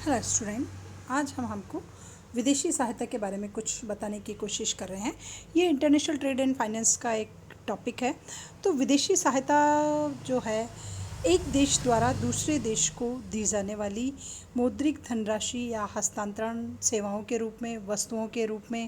Hello student, आज हम हमको विदेशी सहायता के बारे में कुछ बताने की कोशिश कर रहे हैं। ये इंटरनेशनल ट्रेड एंड फाइनेंस का एक टॉपिक है। तो विदेशी सहायता जो है एक देश द्वारा दूसरे देश को दी जाने वाली मौद्रिक धनराशि या हस्तांतरण सेवाओं के रूप में, वस्तुओं के रूप में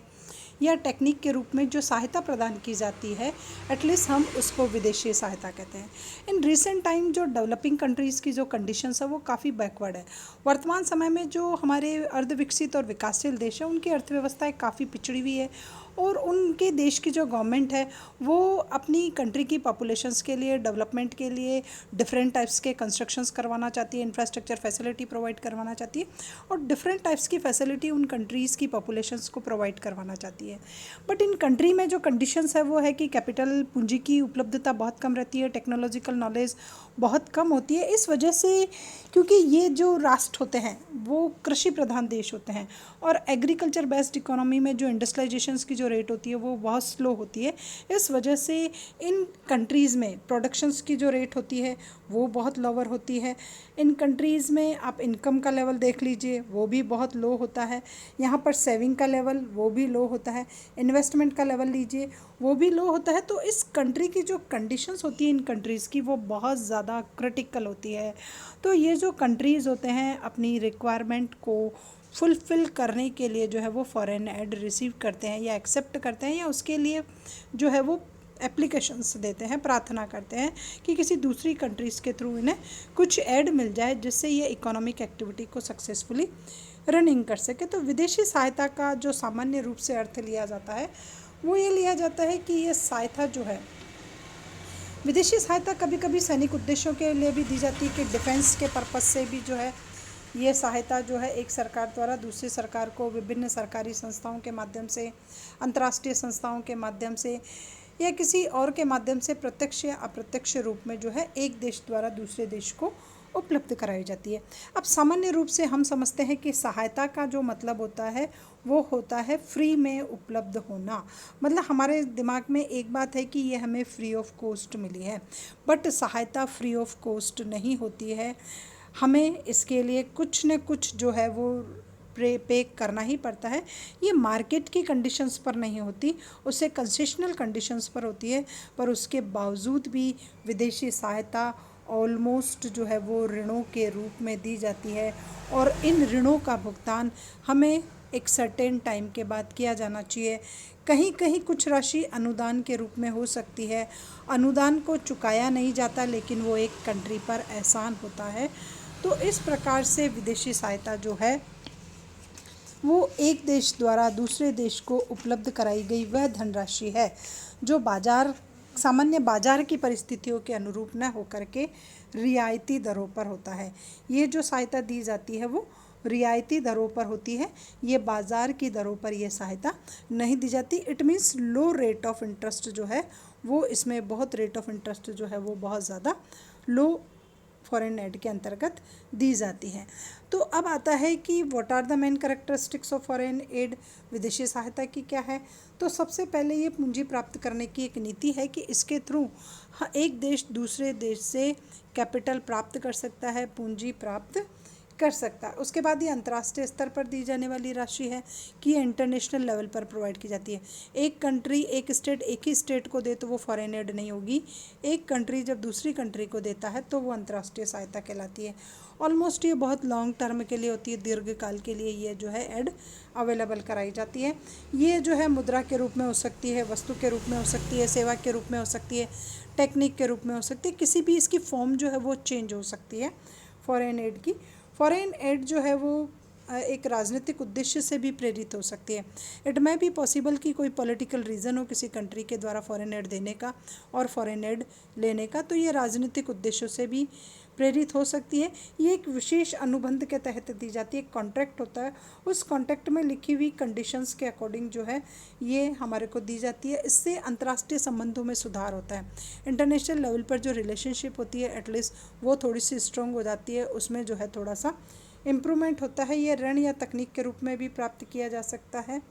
या टेक्निक के रूप में जो सहायता प्रदान की जाती है, एटलीस्ट हम उसको विदेशी सहायता कहते हैं। इन रिसेंट टाइम जो डेवलपिंग कंट्रीज़ की जो कंडीशंस है वो काफ़ी बैकवर्ड है। वर्तमान समय में जो हमारे अर्धविकसित और विकासशील देश हैं उनकी अर्थव्यवस्थाएं काफ़ी पिछड़ी हुई है और उनके देश की जो गवर्नमेंट है वो अपनी कंट्री की पॉपुलेशंस के लिए, डेवलपमेंट के लिए डिफरेंट टाइप्स के कंस्ट्रक्शंस करवाना चाहती है, इंफ्रास्ट्रक्चर फैसिलिटी प्रोवाइड करवाना चाहती है और डिफरेंट टाइप्स की फैसिलिटी उन कंट्रीज़ की पॉपुलेशंस को प्रोवाइड करवाना चाहती है। बट इन कंट्री में जो कंडीशंस है वो है कि कैपिटल पूंजी की उपलब्धता बहुत कम रहती है, टेक्नोलॉजिकल नॉलेज बहुत कम होती है। इस वजह से, क्योंकि ये जो राष्ट्र होते हैं वो कृषि प्रधान देश होते हैं और एग्रीकल्चर बेस्ड इकोनॉमी में जो इंडस्ट्रियलाइजेशंस की जो रेट होती है वो बहुत स्लो होती है। इस वजह से इन कंट्रीज़ में प्रोडक्शंस की जो रेट होती है वो बहुत लोअर होती है। इन कंट्रीज़ में आप इनकम का लेवल देख लीजिए, वो भी बहुत लो होता है। यहाँ पर सेविंग का लेवल वो भी लो होता है, इन्वेस्टमेंट का लेवल लीजिए वो भी लो होता है। तो इस कंट्री की जो कंडीशंस होती है इन कंट्रीज़ की वो बहुत ज़्यादा क्रिटिकल होती है। तो ये जो कंट्रीज़ होते हैं अपनी रिक्वायरमेंट को फुलफ़िल करने के लिए जो है वो फॉरेन एड रिसीव करते हैं या एक्सेप्ट करते हैं या उसके लिए जो है वो एप्लीकेशंस देते हैं, प्रार्थना करते हैं कि किसी दूसरी कंट्रीज़ के थ्रू इन्हें कुछ ऐड मिल जाए जिससे ये इकोनॉमिक एक्टिविटी को सक्सेसफुली रनिंग कर सके। तो विदेशी सहायता का जो सामान्य रूप से अर्थ लिया जाता है वो ये लिया जाता है कि ये सहायता जो है, विदेशी सहायता कभी कभी सैनिक उद्देश्यों के लिए भी दी जाती है कि डिफेंस के पर्पस से भी जो है ये सहायता जो है एक सरकार द्वारा दूसरी सरकार को विभिन्न सरकारी संस्थाओं के माध्यम से, अंतर्राष्ट्रीय संस्थाओं के माध्यम से या किसी और के माध्यम से प्रत्यक्ष या अप्रत्यक्ष रूप में जो है एक देश द्वारा दूसरे देश को उपलब्ध कराई जाती है। अब सामान्य रूप से हम समझते हैं कि सहायता का जो मतलब होता है वो होता है फ्री में उपलब्ध होना। मतलब हमारे दिमाग में एक बात है कि ये हमें फ्री ऑफ कॉस्ट मिली है, बट सहायता फ्री ऑफ कॉस्ट नहीं होती है। हमें इसके लिए कुछ न कुछ जो है वो पे करना ही पड़ता है। ये मार्केट की कंडीशंस पर नहीं होती, उससे कंसेशनल कंडीशंस पर होती है। पर उसके बावजूद भी विदेशी सहायता ऑलमोस्ट जो है वो ऋणों के रूप में दी जाती है और इन ऋणों का भुगतान हमें एक सर्टेन टाइम के बाद किया जाना चाहिए। कहीं कहीं कुछ राशि अनुदान के रूप में हो सकती है, अनुदान को चुकाया नहीं जाता लेकिन वो एक कंट्री पर एहसान होता है। तो इस प्रकार से विदेशी सहायता जो है वो एक देश द्वारा दूसरे देश को उपलब्ध कराई गई वह धनराशि है जो सामान्य बाजार की परिस्थितियों के अनुरूप न होकर के रियायती दरों पर होता है। ये जो सहायता दी जाती है वो रियायती दरों पर होती है, ये बाज़ार की दरों पर यह सहायता नहीं दी जाती। It means low rate of interest जो है वो इसमें, बहुत रेट ऑफ इंटरेस्ट जो है वो बहुत ज़्यादा लो फॉरेन एड के अंतर्गत दी जाती हैं। तो अब आता है कि what are the main characteristics of foreign aid, विदेशी सहायता की क्या है। तो सबसे पहले ये पूंजी प्राप्त करने की एक नीति है कि इसके थ्रू एक देश दूसरे देश से कैपिटल प्राप्त कर सकता है, पूंजी प्राप्त कर सकता है। उसके बाद ये अंतर्राष्ट्रीय स्तर पर दी जाने वाली राशि है कि ये इंटरनेशनल लेवल पर प्रोवाइड की जाती है। एक कंट्री, एक स्टेट एक ही स्टेट को दे तो वो फॉरेन एड नहीं होगी। एक कंट्री जब दूसरी कंट्री को देता है तो वो अंतर्राष्ट्रीय सहायता कहलाती है। ऑलमोस्ट ये बहुत लॉन्ग टर्म के लिए होती है, दीर्घकाल के लिए ये जो है एड अवेलेबल कराई जाती है। ये जो है मुद्रा के रूप में हो सकती है, वस्तु के रूप में हो सकती है, सेवा के रूप में हो सकती है, टेक्निक के रूप में हो सकती है, किसी भी इसकी फॉर्म जो है वो चेंज हो सकती है फॉरेन एड की। फॉरेन एड जो है वो एक राजनीतिक उद्देश्य से भी प्रेरित हो सकती है। इट में भी पॉसिबल कि कोई पॉलिटिकल रीज़न हो किसी कंट्री के द्वारा फॉरेन एड देने का और फॉरेन एड लेने का, तो ये राजनीतिक उद्देश्यों से भी प्रेरित हो सकती है। ये एक विशेष अनुबंध के तहत दी जाती है, एक कॉन्ट्रैक्ट होता है, उस कॉन्ट्रैक्ट में लिखी हुई कंडीशंस के अकॉर्डिंग जो है ये हमारे को दी जाती है। इससे अंतर्राष्ट्रीय संबंधों में सुधार होता है। इंटरनेशनल लेवल पर जो रिलेशनशिप होती है एटलीस्ट वो थोड़ी सी स्ट्रॉन्ग हो जाती है, उसमें जो है थोड़ा सा इम्प्रूवमेंट होता है। ये ऋण या तकनीक के रूप में भी प्राप्त किया जा सकता है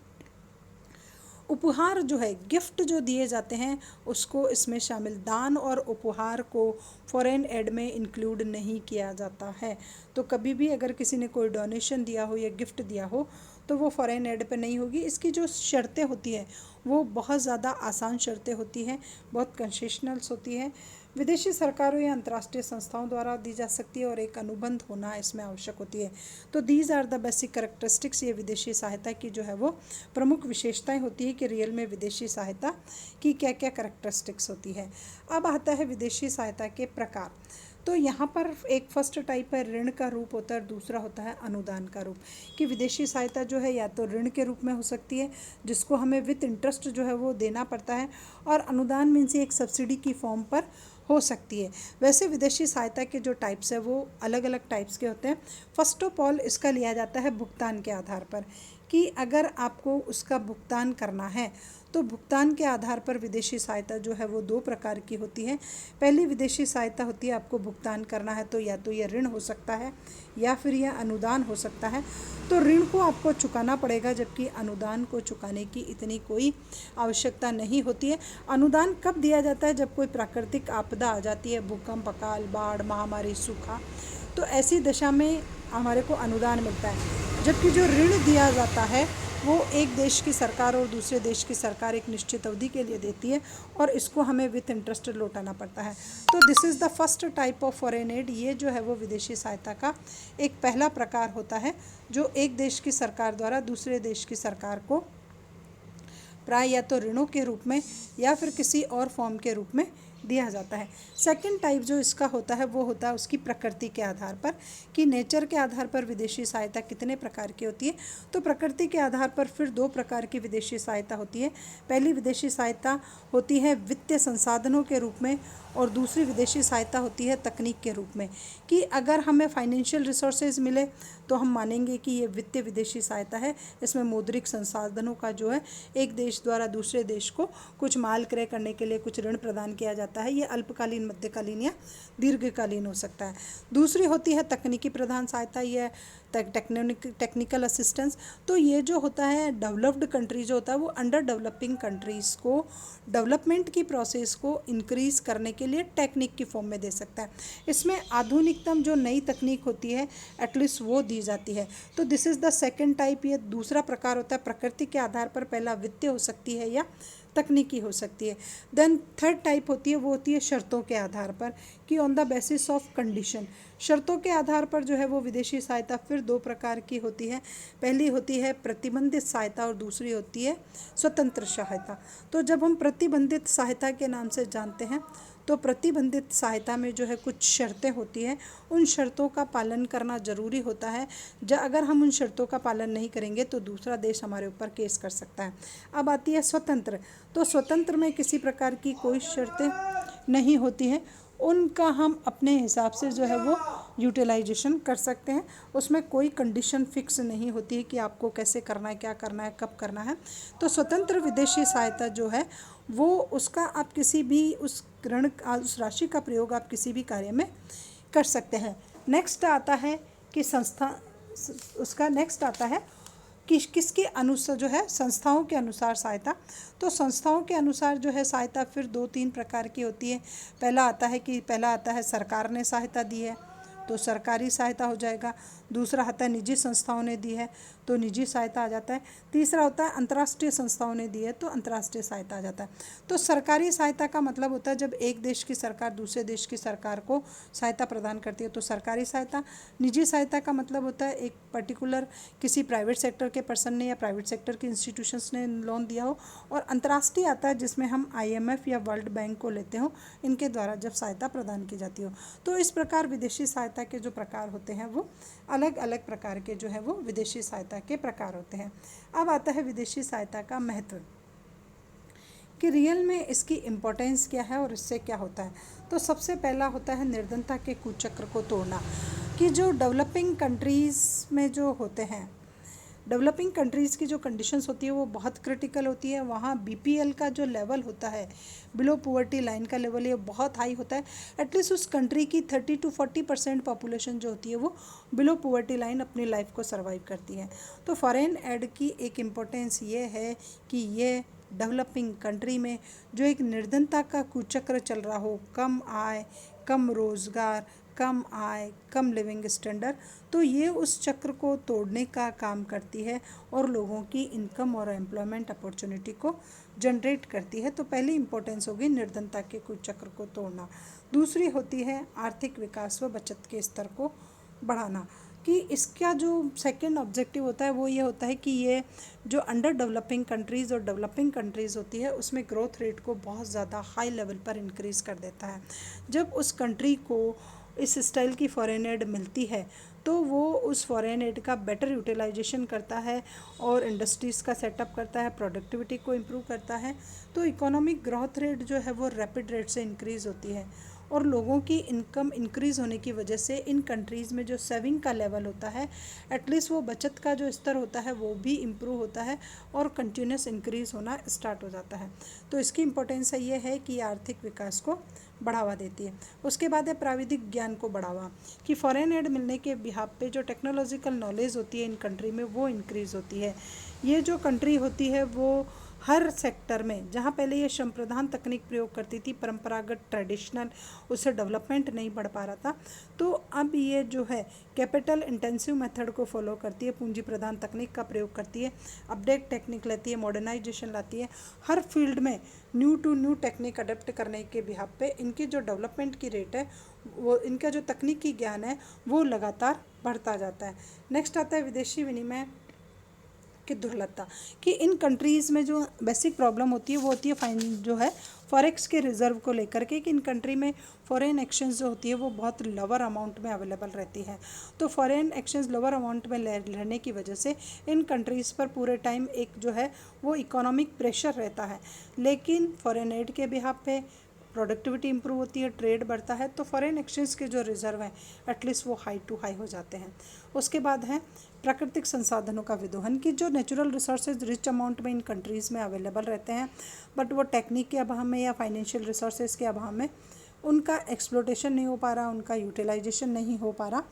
उपहार जो है, गिफ्ट जो दिए जाते हैं उसको इसमें शामिल, दान और उपहार को फॉरेन एड में इंक्लूड नहीं किया जाता है। तो कभी भी अगर किसी ने कोई डोनेशन दिया हो या गिफ्ट दिया हो तो वो फॉरेन एड पे नहीं होगी। इसकी जो शर्तें होती हैं वो बहुत ज़्यादा आसान शर्तें होती हैं, बहुत कंसेशनल्स होती हैं, विदेशी सरकारों या अंतर्राष्ट्रीय संस्थाओं द्वारा दी जा सकती है और एक अनुबंध होना इसमें आवश्यक होती है। तो these are the basic characteristics, ये विदेशी सहायता की जो है वो प्रमुख विशेषताएं होती है कि रियल में विदेशी सहायता की क्या क्या करेक्टरिस्टिक्स होती है। अब आता है विदेशी सहायता के प्रकार। तो यहाँ पर एक फर्स्ट टाइप है ऋण का रूप होता है, दूसरा होता है अनुदान का रूप। कि विदेशी सहायता जो है या तो ऋण के रूप में हो सकती है जिसको हमें विथ इंटरेस्ट जो है वो देना पड़ता है, और अनुदान मीन्स एक सब्सिडी की फॉर्म पर हो सकती है। वैसे विदेशी सहायता के जो टाइप्स है वो अलग अलग टाइप्स के होते हैं। फर्स्ट ऑफ ऑल इसका लिया जाता है भुगतान के आधार पर, कि अगर आपको उसका भुगतान करना है तो भुगतान के आधार पर विदेशी सहायता जो है वो दो प्रकार की होती है। पहली विदेशी सहायता होती है आपको भुगतान करना है तो या तो ये ऋण हो सकता है या फिर यह अनुदान हो सकता है। तो ऋण को आपको चुकाना पड़ेगा जबकि अनुदान को चुकाने की इतनी कोई आवश्यकता नहीं होती है। अनुदान कब दिया जाता है? जब कोई प्राकृतिक आपदा आ जाती है, भूकंप, अकाल, बाढ़, महामारी, सूखा, तो ऐसी दशा में हमारे को अनुदान मिलता है। जबकि जो ऋण दिया जाता है वो एक देश की सरकार और दूसरे देश की सरकार एक निश्चित अवधि के लिए देती है और इसको हमें विथ इंटरेस्ट लौटाना पड़ता है। तो this is the first type of foreign add. ये जो है वो विदेशी सहायता का एक पहला प्रकार होता है जो एक देश की सरकार द्वारा दूसरे देश की सरकार को प्राय या तो ऋणों के रूप में या फिर किसी और फॉर्म के रूप में दिया जाता है। सेकंड टाइप जो इसका होता है वो होता है उसकी प्रकृति के आधार पर, कि नेचर के आधार पर विदेशी सहायता कितने प्रकार की होती है। तो प्रकृति के आधार पर फिर दो प्रकार की विदेशी सहायता होती है। पहली विदेशी सहायता होती है वित्तीय संसाधनों के रूप में और दूसरी विदेशी सहायता होती है तकनीक के रूप में, कि अगर हमें फाइनेंशियल रिसोर्सेज मिले तो हम मानेंगे कि ये वित्तीय विदेशी सहायता है। इसमें मौद्रिक संसाधनों का जो है एक देश द्वारा दूसरे देश को कुछ माल क्रय करने के लिए कुछ ऋण प्रदान किया जाता है। ये अल्पकालीन, मध्यकालीन या दीर्घकालीन हो सकता है। दूसरी होती है तकनीकी प्रधान सहायता, यह टेक्निकल असिस्टेंस। तो ये जो होता है डेवलप्ड कंट्री जो होता है वो अंडर डेवलपिंग कंट्रीज़ को डेवलपमेंट की प्रोसेस को इंक्रीज़ करने के लिए टेक्निक की फॉर्म में दे सकता है। इसमें आधुनिकतम जो नई तकनीक होती है एटलीस्ट वो दी जाती है। तो this is the second type. ये दूसरा प्रकार होता है प्रकृति के आधार पर, पहला वित्तीय हो सकती है या तकनीकी हो सकती है। देन थर्ड टाइप होती है वो होती है शर्तों के आधार पर, कि on the basis of condition. शर्तों के आधार पर जो है वो विदेशी सहायता फिर दो प्रकार की होती है। पहली होती है प्रतिबंधित सहायता और दूसरी होती है स्वतंत्र सहायता। तो जब हम प्रतिबंधित सहायता के नाम से जानते हैं तो प्रतिबंधित सहायता में जो है कुछ शर्तें होती हैं, उन शर्तों का पालन करना ज़रूरी होता है। अगर हम उन शर्तों का पालन नहीं करेंगे तो दूसरा देश हमारे ऊपर केस कर सकता है। अब आती है स्वतंत्र। तो स्वतंत्र में किसी प्रकार की कोई शर्तें नहीं होती हैं, उनका हम अपने हिसाब से जो है वो यूटिलाइजेशन कर सकते हैं। उसमें कोई कंडीशन फिक्स नहीं होती है कि आपको कैसे करना है, क्या करना है, कब करना है। तो स्वतंत्र विदेशी सहायता जो है वो उसका आप किसी भी उस उस राशि का प्रयोग आप किसी भी कार्य में कर सकते हैं। नेक्स्ट आता है कि उसका नेक्स्ट आता है कि किसके अनुसार जो है संस्थाओं के अनुसार सहायता। तो संस्थाओं के अनुसार जो है सहायता फिर दो तीन प्रकार की होती है। पहला आता है सरकार ने सहायता दी है तो सरकारी सहायता हो जाएगा। दूसरा आता है निजी संस्थाओं ने दी है तो निजी सहायता आ जाता है। तीसरा होता है अंतर्राष्ट्रीय संस्थाओं ने दी है तो अंतर्राष्ट्रीय सहायता आ जाता है। तो सरकारी सहायता का मतलब होता है जब एक देश की सरकार दूसरे देश की सरकार को सहायता प्रदान करती है तो सरकारी सहायता। निजी सहायता का मतलब होता है एक पर्टिकुलर किसी प्राइवेट सेक्टर के पर्सन ने या प्राइवेट सेक्टर के इंस्टीट्यूशंस ने लोन दिया हो। और अंतर्राष्ट्रीय आता है जिसमें हम IMF या वर्ल्ड बैंक को लेते हो, इनके द्वारा जब सहायता प्रदान की जाती हो। तो इस प्रकार विदेशी सहायता के जो प्रकार होते हैं वो अलग अलग प्रकार के जो है वो विदेशी सहायता के प्रकार होते हैं। अब आता है विदेशी सहायता का महत्व, कि रियल में इसकी इम्पोर्टेंस क्या है और इससे क्या होता है। तो सबसे पहला होता है निर्धनता के कुचक्र को तोड़ना, कि जो डेवलपिंग कंट्रीज़ में जो होते हैं, डेवलपिंग कंट्रीज़ की जो कंडीशंस होती है वो बहुत क्रिटिकल होती है। वहाँ BPL का जो लेवल होता है, बिलो पुअर्टी लाइन का लेवल, ये बहुत हाई होता है। एटलीस्ट उस कंट्री की 30 to 40% पॉपुलेशन जो होती है वो बिलो पुअर्टी लाइन अपनी लाइफ को सर्वाइव करती है। तो फॉरेन एड की एक इम्पोर्टेंस ये है कि ये डेवलपिंग कंट्री में जो एक निर्धनता का कुचक्र चल रहा हो, कम आय, कम रोज़गार, कम आय, कम लिविंग स्टैंडर्ड, तो ये उस चक्र को तोड़ने का काम करती है और लोगों की इनकम और एम्प्लॉयमेंट अपॉर्चुनिटी को जनरेट करती है। तो पहली इंपॉर्टेंस होगी निर्धनता के कुचक्र को तोड़ना। दूसरी होती है आर्थिक विकास व बचत के स्तर को बढ़ाना, कि इसका जो सेकंड ऑब्जेक्टिव होता है वो ये होता है कि ये जो अंडर डेवलपिंग कंट्रीज़ और डेवलपिंग कंट्रीज़ होती है उसमें ग्रोथ रेट को बहुत ज़्यादा हाई लेवल पर इंक्रीज़ कर देता है। जब उस कंट्री को इस स्टाइल की फॉरेन एड मिलती है तो वो उस फॉरेन एड का बेटर यूटिलाइजेशन करता है और इंडस्ट्रीज़ का सेटअप करता है, प्रोडक्टिविटी को इम्प्रूव करता है। तो इकोनॉमिक ग्रोथ रेट जो है वो रैपिड रेट से इंक्रीज़ होती है और लोगों की इनकम इंक्रीज़ होने की वजह से इन कंट्रीज़ में जो सेविंग का लेवल होता है, एटलीस्ट वो बचत का जो स्तर होता है वो भी इम्प्रूव होता है और कंटिन्यूस इंक्रीज़ होना स्टार्ट हो जाता है। तो इसकी इम्पोर्टेंस ये है कि आर्थिक विकास को बढ़ावा देती है। उसके बाद है प्राविधिक ज्ञान को बढ़ावा, कि फॉरेन एड मिलने के बिहाफ पे जो टेक्नोलॉजिकल नॉलेज होती है इन कंट्री में वो इंक्रीज़ होती है। ये जो कंट्री होती है वो हर सेक्टर में, जहाँ पहले ये श्रम प्रधान तकनीक प्रयोग करती थी, परंपरागत ट्रेडिशनल, उससे डेवलपमेंट नहीं बढ़ पा रहा था, तो अब ये जो है कैपिटल इंटेंसिव मेथड को फॉलो करती है, पूंजी प्रधान तकनीक का प्रयोग करती है, अपडेट टेक्निक लेती है, मॉडर्नाइजेशन लाती है। हर फील्ड में new to new technique adapt करने के बिहाफ पे इनकी जो डेवलपमेंट की रेट है, वो इनका जो तकनीकी ज्ञान है वो लगातार बढ़ता जाता है। नेक्स्ट आता है विदेशी विनिमय की दुर्लभता, कि इन कंट्रीज़ में जो बेसिक प्रॉब्लम होती है वो होती है फाइन जो है फॉरेक्स के रिजर्व को लेकर के, कि इन कंट्री में फॉरेन एक्सचेंज जो होती है वो बहुत लोअर अमाउंट में अवेलेबल रहती है। तो फॉरेन एक्सचेंज लोअर अमाउंट में रहने की वजह से इन कंट्रीज़ पर पूरे टाइम एक जो है वो इकोनॉमिक प्रेशर रहता है। लेकिन फॉरेन एड के बिहाफ पे प्रोडक्टिविटी इंप्रूव होती है, ट्रेड बढ़ता है, तो फॉरेन एक्सचेंज के जो रिजर्व हैं एटलीस्ट वो हाई टू हाई हो जाते हैं। उसके बाद है प्राकृतिक संसाधनों का विदोहन, की जो नेचुरल रिसोर्सेज रिच अमाउंट में इन कंट्रीज़ में अवेलेबल रहते हैं, बट वो टेक्निक के अभाव में या फाइनेंशियल रिसोर्सेज के अभाव में उनका एक्सप्लोटेशन नहीं हो पा रहा, उनका यूटिलाइजेशन नहीं हो पा रहा।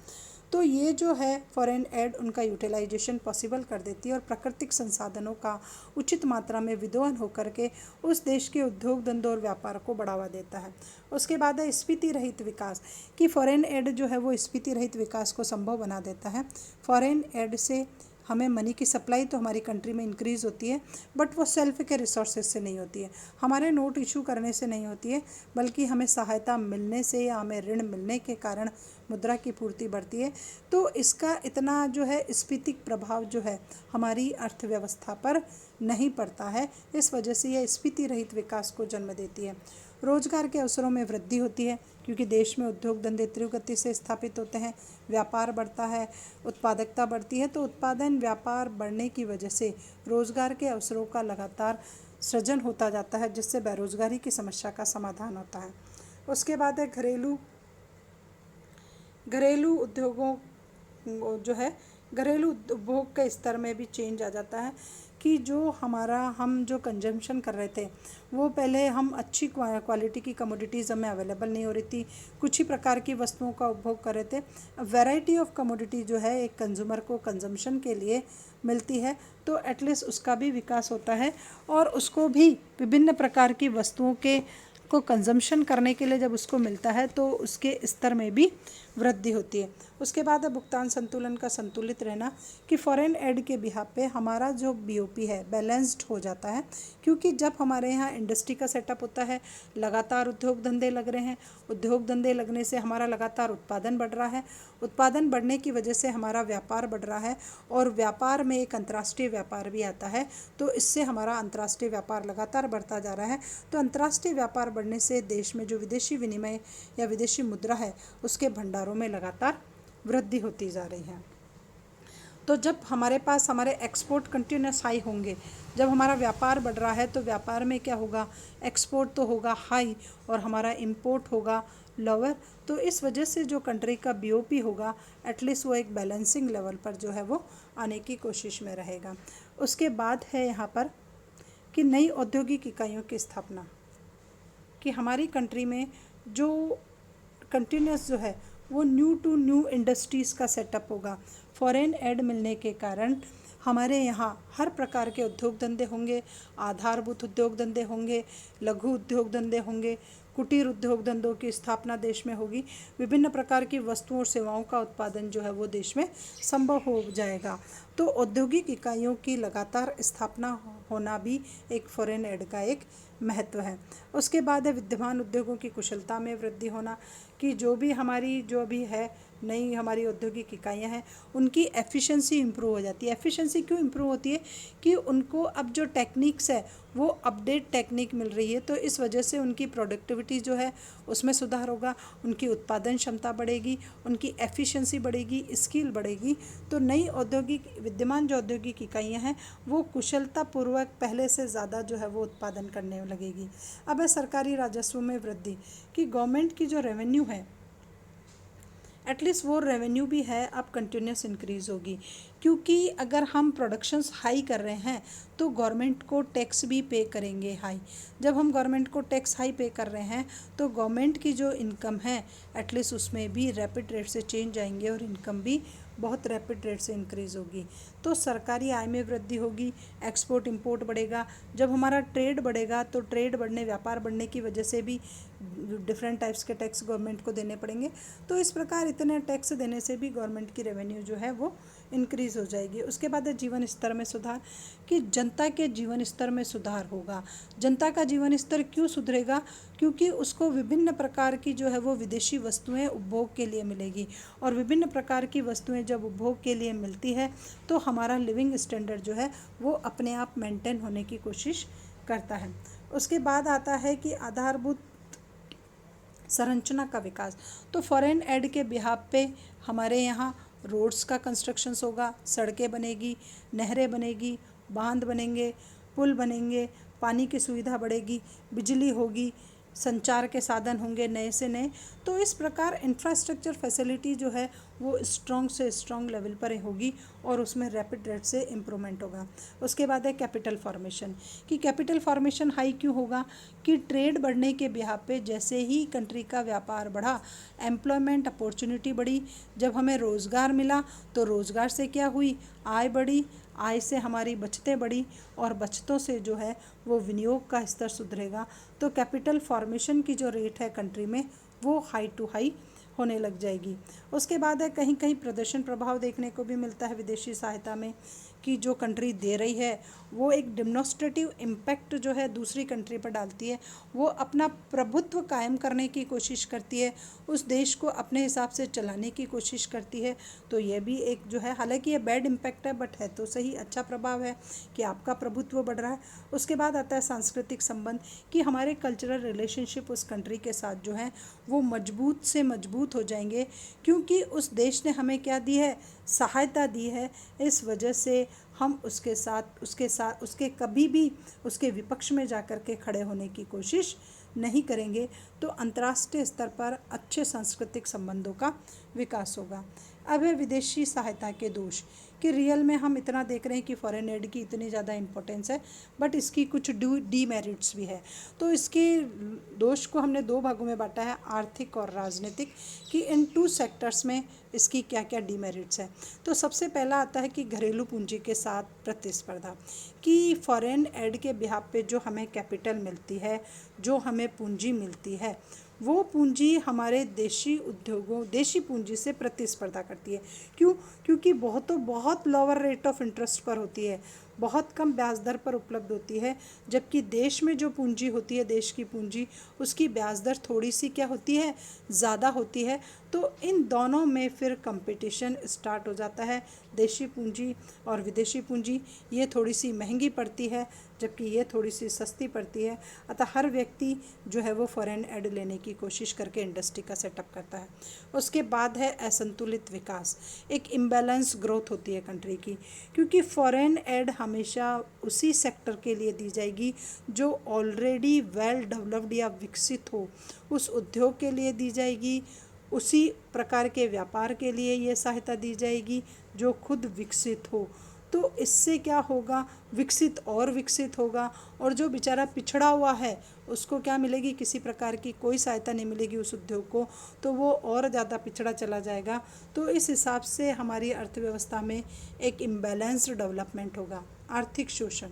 तो ये जो है फॉरेन एड उनका यूटिलाइजेशन पॉसिबल कर देती है और प्राकृतिक संसाधनों का उचित मात्रा में विदोहन होकर के उस देश के उद्योग धंधों और व्यापार को बढ़ावा देता है। उसके बाद है स्फीति रहित विकास, कि फॉरेन एड जो है वो स्फीति रहित विकास को संभव बना देता है। फॉरेन एड से हमें मनी की सप्लाई तो हमारी कंट्री में इंक्रीज़ होती है, बट वो सेल्फ के रिसोर्सेज से नहीं होती है, हमारे नोट इशू करने से नहीं होती है, बल्कि हमें सहायता मिलने से या हमें ऋण मिलने के कारण मुद्रा की पूर्ति बढ़ती है। तो इसका इतना जो है स्फीतिक प्रभाव जो है हमारी अर्थव्यवस्था पर नहीं पड़ता है, इस वजह से यह स्फीति रहित विकास को जन्म देती है। रोजगार के अवसरों में वृद्धि होती है, क्योंकि देश में उद्योग धंधे तीव्र गति से स्थापित होते हैं, व्यापार बढ़ता है, उत्पादकता बढ़ती है, तो उत्पादन व्यापार बढ़ने की वजह से रोजगार के अवसरों का लगातार सृजन होता जाता है, जिससे बेरोजगारी की समस्या का समाधान होता है। उसके बाद है घरेलू उद्योगों जो है घरेलू उपभोग के स्तर में भी चेंज आ जाता है, कि जो हम जो कंजम्पशन कर रहे थे वो पहले हम अच्छी क्वालिटी की कमोडिटीज़ हमें अवेलेबल नहीं हो रही थी, कुछ ही प्रकार की वस्तुओं का उपभोग कर रहे थे। वैरायटी ऑफ कमोडिटी जो है एक कंज्यूमर को कंजम्पशन के लिए मिलती है, तो एटलीस्ट उसका भी विकास होता है और उसको भी विभिन्न प्रकार की वस्तुओं को कंजम्पशन करने के लिए जब उसको मिलता है तो उसके स्तर में भी वृद्धि होती है। उसके बाद है भुगतान संतुलन का संतुलित रहना, कि फॉरेन एड के बिहाफ पे हमारा जो बीओपी है बैलेंस्ड हो जाता है, क्योंकि जब हमारे यहाँ इंडस्ट्री का सेटअप होता है, लगातार उद्योग धंधे लग रहे हैं, उद्योग धंधे लगने से हमारा लगातार उत्पादन बढ़ रहा है, उत्पादन बढ़ने की वजह से हमारा व्यापार बढ़ रहा है और व्यापार में एक अंतर्राष्ट्रीय व्यापार भी आता है, तो इससे हमारा अंतर्राष्ट्रीय व्यापार लगातार बढ़ता जा रहा है। तो अंतर्राष्ट्रीय व्यापार बढ़ने से देश में जो विदेशी विनिमय या विदेशी मुद्रा है उसके भंडारों में लगातार वृद्धि होती जा रही है। तो जब हमारे पास हमारे एक्सपोर्ट कंटिन्यूस हाई होंगे, जब हमारा व्यापार बढ़ रहा है तो व्यापार में क्या होगा, एक्सपोर्ट तो होगा हाई और हमारा इंपोर्ट होगा लोअर, तो इस वजह से जो कंट्री का बीओपी होगा एटलीस्ट वो एक बैलेंसिंग लेवल पर जो है वो आने की कोशिश में रहेगा। उसके बाद है यहाँ पर कि नई औद्योगिक इकाइयों की स्थापना, कि हमारी कंट्री में जो कंटिन्यूस जो है वो न्यू टू न्यू इंडस्ट्रीज़ का सेटअप होगा। फॉरेन एड मिलने के कारण हमारे यहाँ हर प्रकार के उद्योग धंधे होंगे, आधारभूत उद्योग धंधे होंगे, लघु उद्योग धंधे होंगे, कुटीर उद्योग धंधों की स्थापना देश में होगी। विभिन्न प्रकार की वस्तुओं और सेवाओं का उत्पादन जो है वो देश में संभव हो जाएगा। तो औद्योगिक इकाइयों की लगातार स्थापना होना भी एक फॉरेन एड का एक महत्व है। उसके बाद है विद्यमान उद्योगों की कुशलता में वृद्धि होना, कि जो भी है नई हमारी औद्योगिक इकाइयाँ हैं उनकी एफिशिएंसी इम्प्रूव हो जाती है। एफिशिएंसी क्यों इम्प्रूव होती है? कि उनको अब जो टेक्निक्स है वो अपडेट टेक्निक मिल रही है, तो इस वजह से उनकी प्रोडक्टिविटी जो है उसमें सुधार होगा, उनकी उत्पादन क्षमता बढ़ेगी, उनकी एफिशिएंसी बढ़ेगी, स्किल बढ़ेगी। तो नई विद्यमान जो औद्योगिक इकाइयाँ हैं वो कुशलतापूर्वक पहले से ज़्यादा जो है वो उत्पादन करने लगेगी। अब है सरकारी राजस्व में वृद्धि, कि गवर्नमेंट की जो रेवेन्यू है एटलीस्ट वो रेवेन्यू भी है अब कंटिन्यूस इंक्रीज़ होगी, क्योंकि अगर हम प्रोडक्शंस हाई कर रहे हैं तो गवर्नमेंट को टैक्स भी पे करेंगे हाई। जब हम गवर्नमेंट को टैक्स हाई पे कर रहे हैं तो गवर्नमेंट की जो इनकम है एटलीस्ट उसमें भी रैपिड रेट से चेंज आएंगे और इनकम भी बहुत रैपिड रेट से इंक्रीज़ होगी। तो सरकारी आय में वृद्धि होगी, एक्सपोर्ट इंपोर्ट बढ़ेगा। जब हमारा ट्रेड बढ़ेगा तो ट्रेड बढ़ने, व्यापार बढ़ने की वजह से भी डिफरेंट टाइप्स के टैक्स गवर्नमेंट को देने पड़ेंगे। तो इस प्रकार इतने टैक्स देने से भी गवर्नमेंट की रेवेन्यू जो है वो इंक्रीज़ हो जाएगी। उसके बाद है जीवन स्तर में सुधार, कि जनता के जीवन स्तर में सुधार होगा। जनता का जीवन स्तर क्यों सुधरेगा? क्योंकि उसको विभिन्न प्रकार की जो है वो विदेशी वस्तुएं उपभोग के लिए मिलेगी, और विभिन्न प्रकार की वस्तुएं जब उपभोग के लिए मिलती है तो हमारा लिविंग स्टैंडर्ड जो है वो अपने आप मेंटेन होने की कोशिश करता है। उसके बाद आता है कि आधारभूत संरचना का विकास। तो फॉरेन एड के बिहाफ पे हमारे यहाँ रोड्स का कंस्ट्रक्शंस होगा, सड़कें बनेगी, नहरें बनेगी, बांध बनेंगे, पुल बनेंगे, पानी की सुविधा बढ़ेगी, बिजली होगी, संचार के साधन होंगे नए से नए। तो इस प्रकार इंफ्रास्ट्रक्चर फैसिलिटी जो है वो स्ट्रॉन्ग से स्ट्रॉन्ग लेवल पर होगी और उसमें रैपिड रेट से इम्प्रूवमेंट होगा। उसके बाद है कैपिटल फॉर्मेशन, कि कैपिटल फॉर्मेशन हाई क्यों होगा? कि ट्रेड बढ़ने के बिहाफ पे जैसे ही कंट्री का व्यापार बढ़ा, एम्प्लॉयमेंट अपॉर्चुनिटी बढ़ी। जब हमें रोज़गार मिला तो रोज़गार से क्या हुई? आय बढ़ी, आय से हमारी बचतें बढ़ी, और बचतों से जो है वो विनियोग का स्तर सुधरेगा। तो कैपिटल फॉर्मेशन की जो रेट है कंट्री में वो हाई टू हाई होने लग जाएगी। उसके बाद है कहीं कहीं प्रदर्शन प्रभाव देखने को भी मिलता है विदेशी सहायता में, कि जो कंट्री दे रही है वो एक डेमोन्स्ट्रेटिव इम्पैक्ट जो है दूसरी कंट्री पर डालती है, वो अपना प्रभुत्व कायम करने की कोशिश करती है, उस देश को अपने हिसाब से चलाने की कोशिश करती है। तो ये भी एक जो है, हालांकि ये बैड इम्पैक्ट है बट है तो सही, अच्छा प्रभाव है कि आपका प्रभुत्व बढ़ रहा है। उसके बाद आता है सांस्कृतिक संबंध, कि हमारे कल्चरल रिलेशनशिप उस कंट्री के साथ जो है वो मजबूत से मजबूत हो जाएंगे, क्योंकि उस देश ने हमें क्या दी है? सहायता दी है। इस वजह से हम उसके कभी भी उसके विपक्ष में जाकर के खड़े होने की कोशिश नहीं करेंगे। तो अंतर्राष्ट्रीय स्तर पर अच्छे सांस्कृतिक संबंधों का विकास होगा। अब है विदेशी सहायता के दोष, कि रियल में हम इतना देख रहे हैं कि फॉरेन एड की इतनी ज़्यादा इम्पोर्टेंस है बट इसकी कुछ डीमेरिट्स भी है। तो इसके दोष को हमने दो भागों में बांटा है, आर्थिक और राजनीतिक, कि इन 2 सेक्टर्स में इसकी क्या क्या डीमेरिट्स है। तो सबसे पहला आता है कि घरेलू पूंजी के साथ प्रतिस्पर्धा, कि फॉरेन एड के बिहाफ पे जो हमें कैपिटल मिलती है, जो हमें पूंजी मिलती है, वो पूंजी हमारे देशी पूंजी से प्रतिस्पर्धा करती है। क्यों? क्योंकि बहुत लोअर रेट ऑफ इंटरेस्ट पर होती है, बहुत कम ब्याज दर पर उपलब्ध होती है, जबकि देश में जो पूंजी होती है, देश की पूंजी, उसकी ब्याज दर थोड़ी सी क्या होती है? ज़्यादा होती है। तो इन दोनों में फिर कंपटीशन स्टार्ट हो जाता है। देशी पूंजी और विदेशी पूंजी ये थोड़ी सी महंगी पड़ती है, जबकि ये थोड़ी सी सस्ती पड़ती है। अतः हर व्यक्ति जो है वो फॉरेन एड लेने की कोशिश करके इंडस्ट्री का सेटअप करता है। उसके बाद है असंतुलित विकास, एक इम्बैलेंस ग्रोथ होती है कंट्री की, क्योंकि फॉरेन एड हमेशा उसी सेक्टर के लिए दी जाएगी जो ऑलरेडी वेल डेवलप्ड या विकसित हो, उस उद्योग के लिए दी जाएगी, उसी प्रकार के व्यापार के लिए ये सहायता दी जाएगी जो खुद विकसित हो। तो इससे क्या होगा, विकसित और विकसित होगा, और जो बेचारा पिछड़ा हुआ है उसको क्या मिलेगी, किसी प्रकार की कोई सहायता नहीं मिलेगी उस उद्योग को, तो वो और ज़्यादा पिछड़ा चला जाएगा। तो इस हिसाब से हमारी अर्थव्यवस्था में एक इम्बैलेंस्ड डेवलपमेंट होगा, आर्थिक शोषण।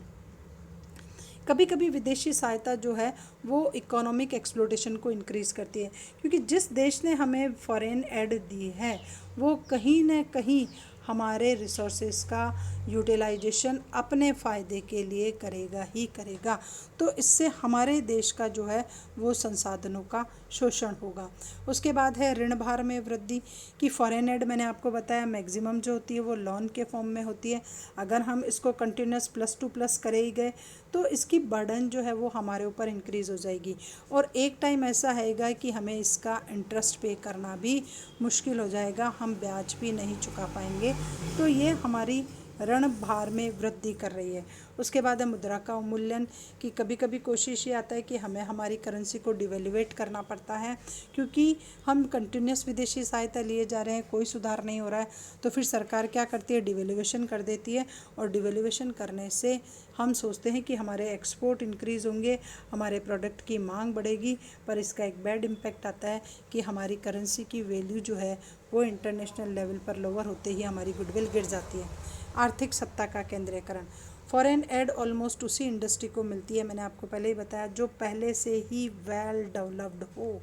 कभी कभी विदेशी सहायता जो है वो इकोनॉमिक एक्सप्लोटेशन को इंक्रीज़ करती है, क्योंकि जिस देश ने हमें फॉरेन एड दी है वो कहीं न कहीं हमारे रिसोर्सेज का यूटिलाइजेशन अपने फ़ायदे के लिए करेगा ही करेगा। तो इससे हमारे देश का जो है वो संसाधनों का शोषण होगा। उसके बाद है ऋण भार में वृद्धि, कि फॉरेन एड मैंने आपको बताया मैक्सिमम जो होती है वो लोन के फॉर्म में होती है। अगर हम इसको कंटिन्यूस +2+ करे ही गए तो इसकी बर्डन जो है वो हमारे ऊपर इंक्रीज़ हो जाएगी, और एक टाइम ऐसा आएगा कि हमें इसका इंटरेस्ट पे करना भी मुश्किल हो जाएगा, हम ब्याज भी नहीं चुका पाएंगे। तो ये हमारी ऋण भार में वृद्धि कर रही है। उसके बाद है मुद्रा का अवमूल्यन, कि कभी कभी कोशिश ये आता है कि हमें हमारी करेंसी को डिवेल्युएट करना पड़ता है, क्योंकि हम कंटिन्यूस विदेशी सहायता लिए जा रहे हैं, कोई सुधार नहीं हो रहा है। तो फिर सरकार क्या करती है, डिवेल्युएशन कर देती है, और डिवेल्युएशन करने से हम सोचते हैं कि हमारे एक्सपोर्ट इंक्रीज़ होंगे, हमारे प्रोडक्ट की मांग बढ़ेगी, पर इसका एक बैड इम्पैक्ट आता है कि हमारी करेंसी की वैल्यू जो है वो इंटरनेशनल लेवल पर लोअर होते ही हमारी गुडविल गिर जाती है। आर्थिक सत्ता का केंद्रीकरण, फॉरेन एड ऑलमोस्ट उसी इंडस्ट्री को मिलती है, मैंने आपको पहले ही बताया, जो पहले से ही वेल डेवलप्ड हो,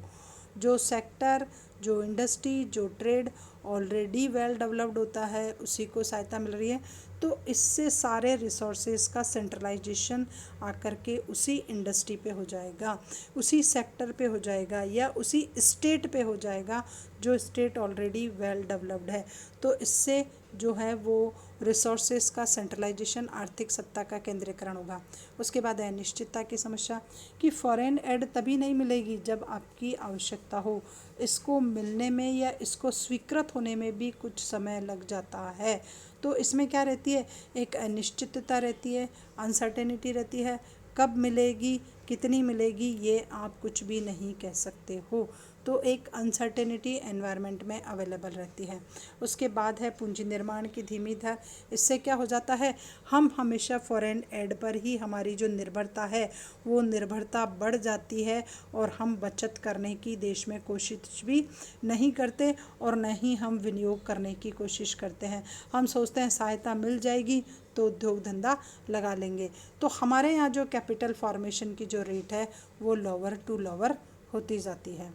जो सेक्टर, जो इंडस्ट्री, जो ट्रेड ऑलरेडी वेल डेवलप्ड होता है उसी को सहायता मिल रही है। तो इससे सारे रिसोर्सेज का सेंट्रलाइजेशन आकर के उसी इंडस्ट्री पे हो जाएगा, उसी सेक्टर पे हो जाएगा, या उसी स्टेट पे हो जाएगा जो स्टेट ऑलरेडी वेल डेवलप्ड है। तो इससे जो है वो रिसोर्सेज का सेंट्रलाइजेशन, आर्थिक सत्ता का केंद्रीकरण होगा। उसके बाद है अनिश्चितता की समस्या, कि फॉरेन एड तभी नहीं मिलेगी जब आपकी आवश्यकता हो, इसको मिलने में या इसको स्वीकृत होने में भी कुछ समय लग जाता है। तो इसमें क्या रहती है, एक अनिश्चितता रहती है, अनसर्टेनिटी रहती है, कब मिलेगी, कितनी मिलेगी, ये आप कुछ भी नहीं कह सकते हो। तो एक अनसर्टेनिटी एनवायरनमेंट में अवेलेबल रहती है। उसके बाद है पूंजी निर्माण की धीमी दर, इससे क्या हो जाता है, हम हमेशा फॉरेन एड पर ही हमारी जो निर्भरता है वो निर्भरता बढ़ जाती है, और हम बचत करने की देश में कोशिश भी नहीं करते, और न ही हम विनियोग करने की कोशिश करते हैं। हम सोचते हैं सहायता मिल जाएगी तो उद्योग धंधा लगा लेंगे। तो हमारे यहाँ जो कैपिटल फॉर्मेशन की जो रेट है वो लोअर टू लोअर होती जाती है।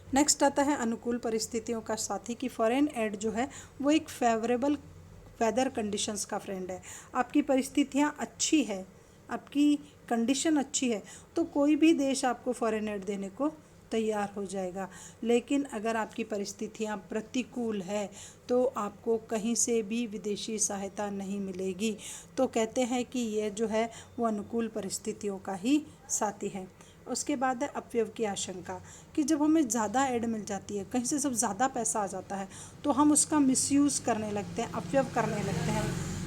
नेक्स्ट आता है अनुकूल परिस्थितियों का साथी, कि फॉरेन एड जो है वो एक फेवरेबल वेदर कंडीशंस का फ्रेंड है। आपकी परिस्थितियाँ अच्छी है, आपकी कंडीशन अच्छी है, तो कोई भी देश आपको फॉरेन एड देने को तैयार हो जाएगा। लेकिन अगर आपकी परिस्थितियाँ प्रतिकूल है तो आपको कहीं से भी विदेशी सहायता नहीं मिलेगी। तो कहते हैं कि यह जो है वो अनुकूल परिस्थितियों का ही साथी है। उसके बाद है अपव्यय की आशंका, कि जब हमें ज़्यादा ऐड मिल जाती है, कहीं से सब ज़्यादा पैसा आ जाता है, तो हम उसका मिसयूज़ करने लगते हैं, अपव्यय करने लगते हैं।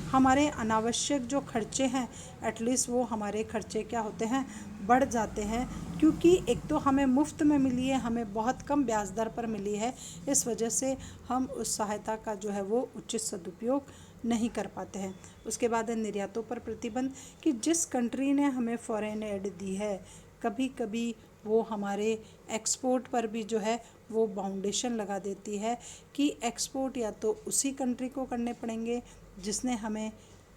हमारे अनावश्यक जो खर्चे हैं एटलीस्ट वो हमारे खर्चे क्या होते हैं, बढ़ जाते हैं, क्योंकि एक तो हमें मुफ्त में मिली है, हमें बहुत कम ब्याज दर पर मिली है, इस वजह से हम उस सहायता का जो है वो उचित सदुपयोग नहीं कर पाते हैं। उसके बाद है निर्यातों पर प्रतिबंध, कि जिस कंट्री ने हमें फॉरेन एड दी है कभी कभी वो हमारे एक्सपोर्ट पर भी जो है वो बाउंडेशन लगा देती है, कि एक्सपोर्ट या तो उसी कंट्री को करने पड़ेंगे जिसने हमें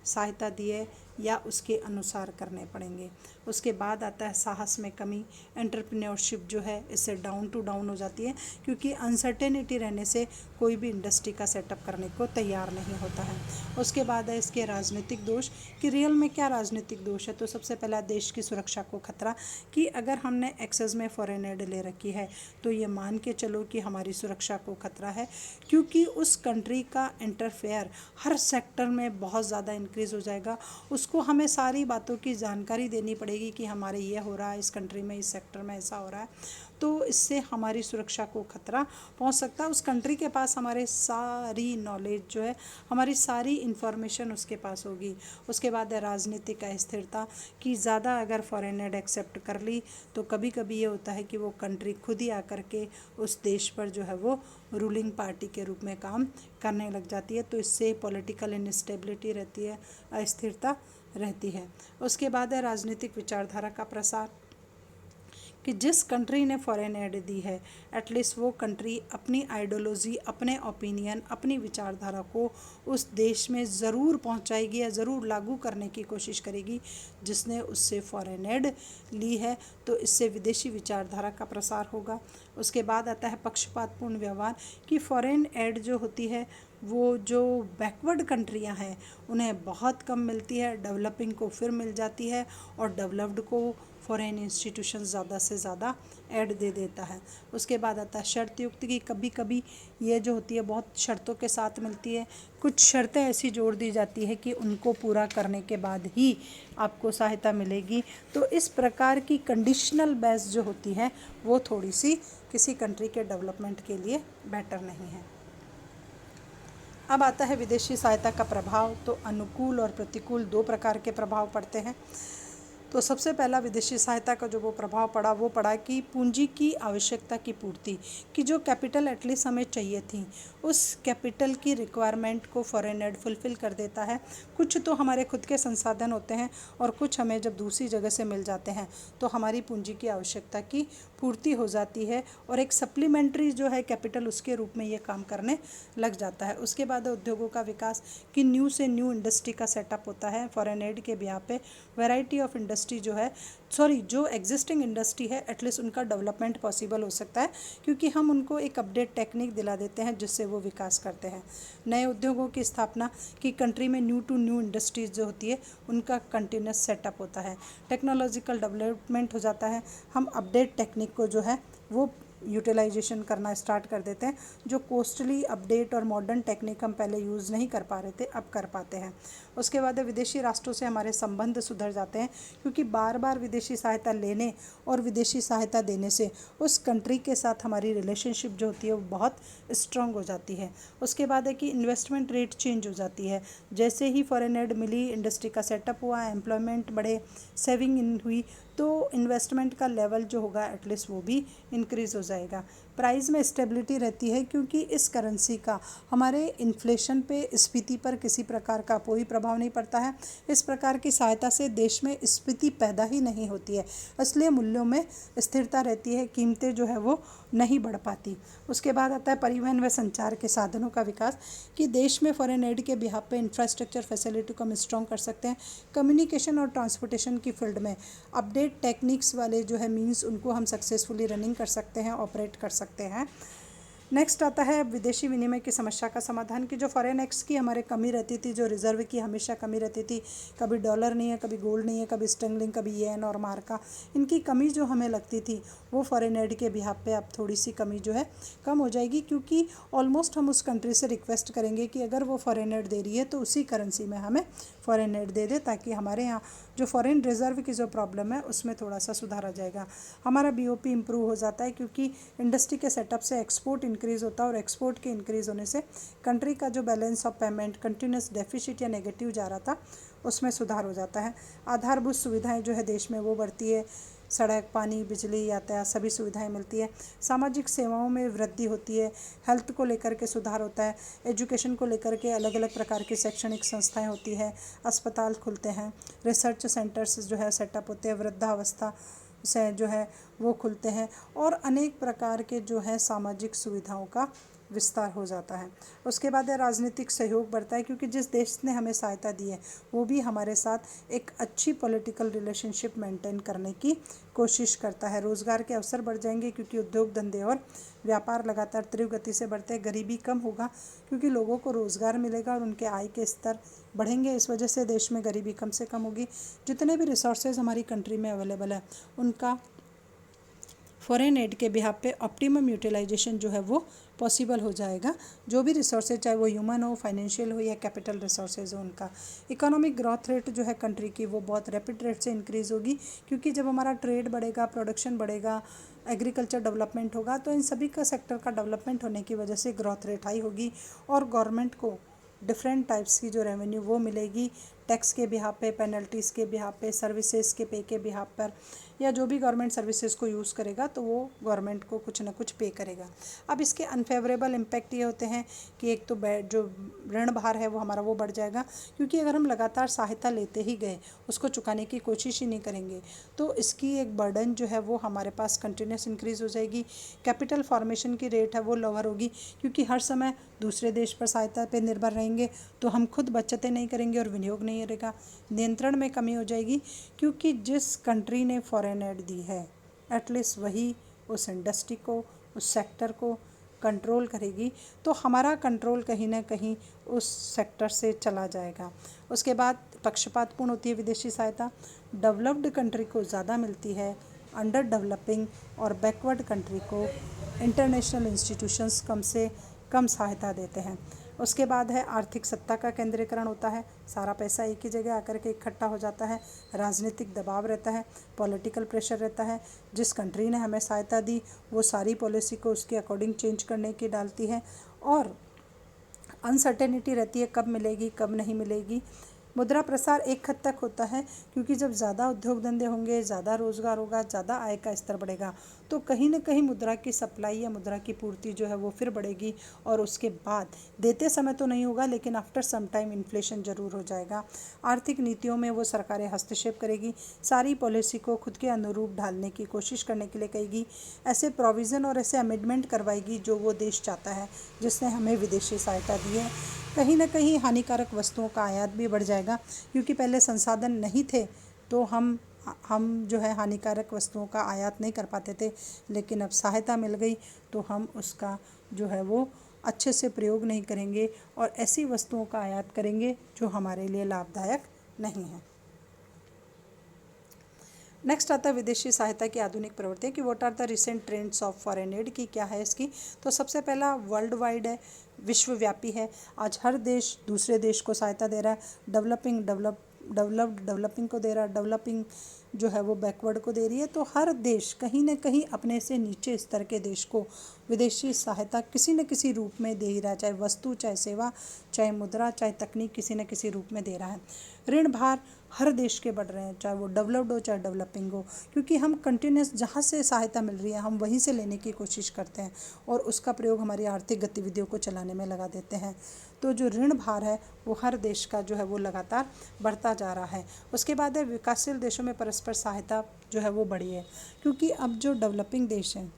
सहायता दी है, या उसके अनुसार करने पड़ेंगे। उसके बाद आता है साहस में कमी, एंटरप्रेन्योरशिप जो है इससे डाउन टू डाउन हो जाती है, क्योंकि अनसर्टेनिटी रहने से कोई भी इंडस्ट्री का सेटअप करने को तैयार नहीं होता है। उसके बाद है इसके राजनीतिक दोष, कि रियल में क्या राजनीतिक दोष है। तो सबसे पहला देश की सुरक्षा को खतरा, कि अगर हमने एक्सेस में फॉरेन एड ले रखी है तो ये मान के चलो कि हमारी सुरक्षा को खतरा है, क्योंकि उस कंट्री का इंटरफेयर हर सेक्टर में बहुत ज़्यादा इंक्रीज़ हो जाएगा। उसको हमें सारी बातों की जानकारी देनी पड़ेगी कि हमारे ये हो रहा है, इस कंट्री में, इस सेक्टर में ऐसा हो रहा है। तो इससे हमारी सुरक्षा को खतरा पहुंच सकता है। उस कंट्री के पास हमारे सारी नॉलेज जो है, हमारी सारी इंफॉर्मेशन उसके पास होगी। उसके बाद है राजनीतिक अस्थिरता, कि ज़्यादा अगर फॉरेन एड एक्सेप्ट कर ली तो कभी कभी ये होता है कि वो कंट्री खुद ही आकर के उस देश पर जो है वो रूलिंग पार्टी के रूप में काम करने लग जाती है, तो इससे पॉलिटिकल इनस्टेबिलिटी रहती है, अस्थिरता रहती है। उसके बाद है राजनीतिक विचारधारा का प्रसार, कि जिस कंट्री ने फॉरेन एड दी है एटलीस्ट वो कंट्री अपनी आइडियोलॉजी, अपने ओपिनियन, अपनी विचारधारा को उस देश में ज़रूर पहुंचाएगी या ज़रूर लागू करने की कोशिश करेगी जिसने उससे फॉरेन एड ली है, तो इससे विदेशी विचारधारा का प्रसार होगा। उसके बाद आता है पक्षपातपूर्ण व्यवहार, कि फॉरेन एड जो होती है वो जो बैकवर्ड कंट्रियां हैं उन्हें बहुत कम मिलती है, डेवलपिंग को फिर मिल जाती है, और डेवलप्ड को फॉरेन इंस्टीट्यूशन ज़्यादा से ज़्यादा ऐड दे देता है। उसके बाद आता है शर्त युक्त, की कभी कभी ये जो होती है बहुत शर्तों के साथ मिलती है, कुछ शर्तें ऐसी जोड़ दी जाती है कि उनको पूरा करने के बाद ही आपको सहायता मिलेगी। तो इस प्रकार की कंडीशनल बेस जो होती है वो थोड़ी सी किसी कंट्री के डेवलपमेंट के लिए बेटर नहीं है। अब आता है विदेशी सहायता का प्रभाव। तो अनुकूल और प्रतिकूल दो प्रकार के प्रभाव पड़ते हैं। तो सबसे पहला विदेशी सहायता का जो वो प्रभाव पड़ा वो पड़ा कि पूंजी की आवश्यकता की पूर्ति, कि जो कैपिटल एटलीस्ट हमें चाहिए थी उस कैपिटल की रिक्वायरमेंट को फॉरेन एड फुलफ़िल कर देता है। कुछ तो हमारे खुद के संसाधन होते हैं और कुछ हमें जब दूसरी जगह से मिल जाते हैं तो हमारी पूंजी की आवश्यकता की पूर्ति हो जाती है, और एक सप्लीमेंट्री जो है कैपिटल उसके रूप में ये काम करने लग जाता है। उसके बाद उद्योगों का विकास, कि न्यू से न्यू इंडस्ट्री का सेटअप होता है फॉरेन एड के बिहाफ पे। वैरायटी ऑफ इंडस्ट्री जो एग्जिस्टिंग इंडस्ट्री है एटलीस्ट उनका डेवलपमेंट पॉसिबल हो सकता है, क्योंकि हम उनको एक अपडेट टेक्निक दिला देते हैं जिससे वो विकास करते हैं। नए उद्योगों की स्थापना, कि कंट्री में न्यू टू न्यू इंडस्ट्रीज जो होती है उनका कंटिन्यूस सेटअप होता है। टेक्नोलॉजिकल डेवलपमेंट हो जाता है, हम अपडेट टेक्निक को जो है वो यूटिलाइजेशन करना स्टार्ट कर देते हैं। जो कॉस्टली अपडेट और मॉडर्न टेक्निक हम पहले यूज़ नहीं कर पा रहे थे अब कर पाते हैं। उसके बाद विदेशी राष्ट्रों से हमारे संबंध सुधर जाते हैं, क्योंकि बार बार विदेशी सहायता लेने और विदेशी सहायता देने से उस कंट्री के साथ हमारी रिलेशनशिप जो होती है वो बहुत स्ट्रांग हो जाती है। उसके बाद है कि इन्वेस्टमेंट रेट चेंज हो जाती है। जैसे ही फॉरेन एड मिली, इंडस्ट्री का सेटअप हुआ, एम्प्लॉयमेंट बढ़े, सेविंग इन हुई, तो इन्वेस्टमेंट का लेवल जो होगा एटलीस्ट वो भी इंक्रीज़ हो जाएगा। प्राइस में स्टेबिलिटी रहती है, क्योंकि इस करेंसी का हमारे इन्फ्लेशन पे, स्फीति पर किसी प्रकार का कोई प्रभाव नहीं पड़ता है। इस प्रकार की सहायता से देश में स्फीति पैदा ही नहीं होती है, इसलिए मूल्यों में स्थिरता रहती है, कीमतें जो है वो नहीं बढ़ पाती। उसके बाद आता है परिवहन व संचार के साधनों का विकास, कि देश में फॉरेन एड के बिहाफ पे इंफ्रास्ट्रक्चर फैसिलिटी को हम स्ट्रॉन्ग कर सकते हैं। कम्युनिकेशन और ट्रांसपोर्टेशन की फील्ड में अपडेट टेक्निक्स वाले जो है मीन्स उनको हम सक्सेसफुली रनिंग कर सकते हैं, ऑपरेट कर सकते हैं। नेक्स्ट आता है विदेशी विनिमय की समस्या का समाधान, की जो फॉरेन एक्स की हमारे कमी रहती थी, जो रिजर्व की हमेशा कमी रहती थी, कभी डॉलर नहीं है, कभी गोल्ड नहीं है, कभी स्टर्लिंग, कभी येन और मार्का, इनकी कमी जो हमें लगती थी वो फॉरेन एड के बिहाफ पे अब थोड़ी सी कमी जो है कम हो जाएगी, क्योंकि ऑलमोस्ट हम उस कंट्री से रिक्वेस्ट करेंगे कि अगर वो फॉरेन एड दे रही है तो उसी करेंसी में हमें फॉरेन एड दे दे, ताकि हमारे यहाँ जो फॉरेन रिजर्व की जो प्रॉब्लम है उसमें थोड़ा सा सुधार आ जाएगा। हमारा बीओपी इंप्रूव हो जाता है, क्योंकि इंडस्ट्री के सेटअप से एक्सपोर्ट इंक्रीज़ होता है, और एक्सपोर्ट के इंक्रीज़ होने से कंट्री का जो balance of payment continuous deficit या नेगेटिव जा रहा था उसमें सुधार हो जाता है। आधारभूत सुविधाएं जो है देश में वो बढ़ती है, सड़क, पानी, बिजली, यातायात सभी सुविधाएं मिलती है। सामाजिक सेवाओं में वृद्धि होती है, हेल्थ को लेकर के सुधार होता है, एजुकेशन को लेकर के अलग अलग प्रकार की शैक्षणिक संस्थाएं होती है, अस्पताल खुलते हैं, रिसर्च सेंटर्स जो है सेटअप होते हैं, वृद्धावस्था से जो है वो खुलते हैं, और अनेक प्रकार के जो है सामाजिक सुविधाओं का विस्तार हो जाता है। उसके बाद राजनीतिक सहयोग बढ़ता है, क्योंकि जिस देश ने हमें सहायता दी है वो भी हमारे साथ एक अच्छी पॉलिटिकल रिलेशनशिप मेंटेन करने की कोशिश करता है। रोज़गार के अवसर बढ़ जाएंगे, क्योंकि उद्योग धंधे और व्यापार लगातार तीव्र गति से बढ़ते हैं। गरीबी कम होगा, क्योंकि लोगों को रोज़गार मिलेगा और उनके आय के स्तर बढ़ेंगे, इस वजह से देश में गरीबी कम से कम होगी। जितने भी रिसोर्सेज हमारी कंट्री में अवेलेबल है उनका फॉरेन एड के बिहाफ पे ऑप्टिमम यूटिलाइजेशन जो है वो पॉसिबल हो जाएगा। जो भी रिसोर्सेज, चाहे वो ह्यूमन हो, फाइनेंशियल हो या कैपिटल रिसोर्सेज हो, उनका इकोनॉमिक ग्रोथ रेट जो है कंट्री की वो बहुत रैपिड रेट से इंक्रीज़ होगी, क्योंकि जब हमारा ट्रेड बढ़ेगा, प्रोडक्शन बढ़ेगा, एग्रीकल्चर डेवलपमेंट होगा, तो इन सभी का सेक्टर का डेवलपमेंट होने की वजह से ग्रोथ रेट हाई होगी और गवर्नमेंट को डिफरेंट टाइप्स की जो रेवेन्यू वो मिलेगी, टैक्स के बिहाफ पे, पेनल्टीज़ के बिहाफ पे, सर्विसेज के पे के बिहाफ पर, या जो भी गवर्नमेंट सर्विसेज को यूज़ करेगा तो वो गवर्नमेंट को कुछ ना कुछ पे करेगा। अब इसके अनफेवरेबल इम्पैक्ट ये होते हैं कि एक तो जो ऋण भार है वो हमारा वो बढ़ जाएगा, क्योंकि अगर हम लगातार सहायता लेते ही गए, उसको चुकाने की कोशिश ही नहीं करेंगे, तो इसकी एक बर्डन जो है वो हमारे पास कंटिन्यूस इंक्रीज़ हो जाएगी। कैपिटल फॉर्मेशन की रेट है वो लोअर होगी, क्योंकि हर समय दूसरे देश पर सहायता पे निर्भर रहेंगे तो हम खुद बचतें नहीं करेंगे और विनियोग नहीं रहेगा। नियंत्रण में कमी हो जाएगी, क्योंकि जिस कंट्री ने फॉरेन एड दी है एटलीस्ट वही उस इंडस्ट्री को, उस सेक्टर को कंट्रोल करेगी, तो हमारा कंट्रोल कहीं ना कहीं उस सेक्टर से चला जाएगा। उसके बाद पक्षपातपूर्ण होती है विदेशी सहायता। डेवलप्ड कंट्री को ज़्यादा मिलती है, अंडर डेवलपिंग और बैकवर्ड कंट्री को इंटरनेशनल इंस्टीट्यूशंस कम से कम सहायता देते हैं। उसके बाद है आर्थिक सत्ता का केंद्रीकरण होता है, सारा पैसा एक ही जगह आकर के इकट्ठा हो जाता है। राजनीतिक दबाव रहता है, पॉलिटिकल प्रेशर रहता है। जिस कंट्री ने हमें सहायता दी वो सारी पॉलिसी को उसके अकॉर्डिंग चेंज करने की डालती है, और अनसर्टेनिटी रहती है कब मिलेगी कब नहीं मिलेगी। मुद्रा प्रसार एक हद तक होता है, क्योंकि जब ज़्यादा उद्योग धंधे होंगे, ज़्यादा रोज़गार होगा, ज़्यादा आय का स्तर बढ़ेगा, तो कहीं ना कहीं मुद्रा की सप्लाई या मुद्रा की पूर्ति जो है वो फिर बढ़ेगी, और उसके बाद देते समय तो नहीं होगा लेकिन आफ्टर सम टाइम इन्फ्लेशन ज़रूर हो जाएगा। आर्थिक नीतियों में वो सरकारें हस्तक्षेप करेगी, सारी पॉलिसी को खुद के अनुरूप ढालने की कोशिश करने के लिए कहेगी, ऐसे प्रोविज़न और ऐसे अमेंडमेंट करवाएगी जो वो देश चाहता है जिसने हमें विदेशी सहायता दी है। कहीं ना कहीं हानिकारक वस्तुओं का आयात भी बढ़ जाएगा, क्योंकि पहले संसाधन नहीं थे तो हम जो है हानिकारक वस्तुओं का आयात नहीं कर पाते थे, लेकिन अब सहायता मिल गई तो हम उसका जो है वो अच्छे से प्रयोग नहीं करेंगे और ऐसी वस्तुओं का आयात करेंगे जो हमारे लिए लाभदायक नहीं है। नेक्स्ट आता है विदेशी सहायता की आधुनिक प्रवृत्तियाँ, कि what are the recent trends of foreign aid, की क्या है इसकी। तो सबसे पहला वर्ल्ड वाइड है, विश्वव्यापी है। आज हर देश दूसरे देश को सहायता दे रहा है। डेवलप्ड डेवलपिंग को दे रहा है, डेवलपिंग जो है वो बैकवर्ड को दे रही है। तो हर देश कहीं ना कहीं अपने से नीचे स्तर के देश को विदेशी सहायता किसी न किसी रूप में दे ही रहा है, चाहे वस्तु, चाहे सेवा, चाहे मुद्रा, चाहे तकनीक, किसी न किसी रूप में दे रहा है। ऋण भार हर देश के बढ़ रहे हैं, चाहे वो डेवलप्ड हो चाहे डेवलपिंग हो, क्योंकि हम कंटिन्यूस जहाँ से सहायता मिल रही है हम वहीं से लेने की कोशिश करते हैं और उसका प्रयोग हमारी आर्थिक गतिविधियों को चलाने में लगा देते हैं। तो जो ऋण भार है वो हर देश का जो है वो लगातार बढ़ता जा रहा है। उसके बाद है विकासशील देशों में परस्पर सहायता जो है वो बढ़ी है, क्योंकि अब जो डेवलपिंग देश हैं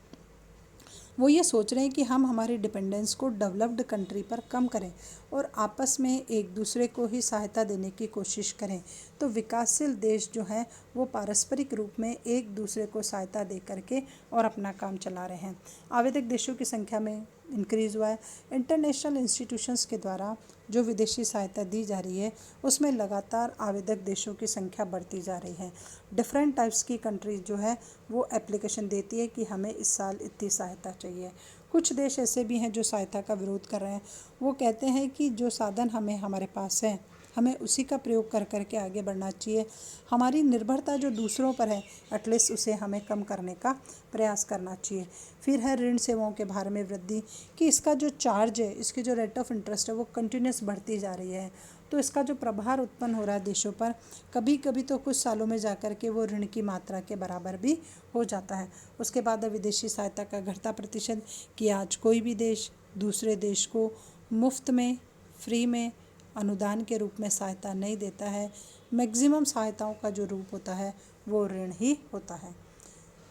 वो ये सोच रहे हैं कि हम हमारी डिपेंडेंस को डेवलप्ड कंट्री पर कम करें और आपस में एक दूसरे को ही सहायता देने की कोशिश करें। तो विकासशील देश जो हैं वो पारस्परिक रूप में एक दूसरे को सहायता दे करके और अपना काम चला रहे हैं। आवेदक देशों की संख्या में इंक्रीज़ हुआ है। इंटरनेशनल इंस्टीट्यूशंस के द्वारा जो विदेशी सहायता दी जा रही है उसमें लगातार आवेदक देशों की संख्या बढ़ती जा रही है। डिफरेंट टाइप्स की कंट्रीज जो है वो एप्लीकेशन देती है कि हमें इस साल इतनी सहायता चाहिए। कुछ देश ऐसे भी हैं जो सहायता का विरोध कर रहे हैं। वो कहते हैं कि जो साधन हमारे पास है हमें उसी का प्रयोग कर करके आगे बढ़ना चाहिए। हमारी निर्भरता जो दूसरों पर है एटलीस्ट उसे हमें कम करने का प्रयास करना चाहिए। फिर है ऋण सेवाओं के भार में वृद्धि, कि इसका जो चार्ज है, इसकी जो रेट ऑफ इंटरेस्ट है वो कंटिन्यूस बढ़ती जा रही है। तो इसका जो प्रभार उत्पन्न हो रहा है देशों पर, कभी कभी तो कुछ सालों में जाकर के वो ऋण की मात्रा के बराबर भी हो जाता है। उसके बाद है विदेशी सहायता का घटता प्रतिशत, कि आज कोई भी देश दूसरे देश को मुफ्त में, फ्री में, अनुदान के रूप में सहायता नहीं देता है। मैक्सिमम सहायताओं का जो रूप होता है वो ऋण ही होता है।